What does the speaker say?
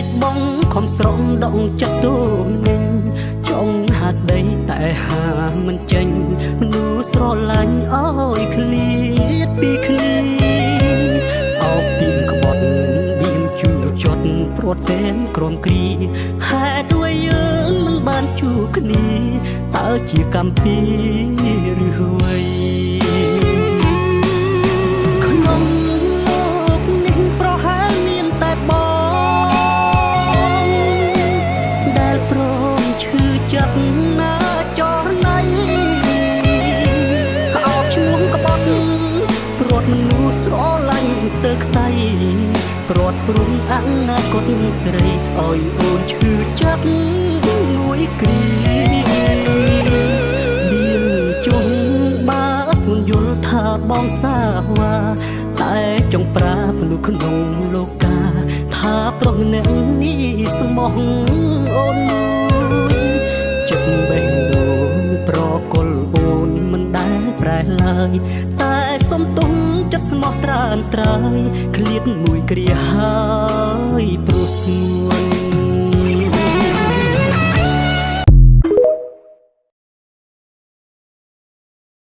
ចបងខំស្រង់ដងចិត្តទូនឹងចង់ហាស្ដីតែហាមិនចេញមនុស្សស្រឡាញ់អើយឃ្លាតពីគ្នាអោបពីក្បត់បៀមជួចត់ព្រួតតែនក្រមគ្រីហេតុអ្វីយើងមិនបានជួបគ្នាតើជាកម្មពីឬអ្វីក្នុងលោកនេះប្រហែលមានតែបងដែលព្រមឈឺចិត្តណាចរណៃអោបឈ្មោះក្បត់ព្រួតមនុស្សស្រឡាញ់ស្ទើរខ្សែព្រាត់ព្រុងអនាគតស្រីឲ្យអូនឈឺចិត្តមួយគ្រាមានជុំបាស្មិនយល់ថាបងសាវ៉ាតែចង់ប្រាប់មនុស្សក្នុងលោកកាថាប្រុសម្នាក់នេះស្មោះអូនមួយចិត្តបេះដូងប្រកុលអូនមិនដែលប្រែឡើយតែសុំទុំចិត្តស្មោះត្រានត្រើយឃ្លាតមួយគ្រាហើយព្រោះស្ងួន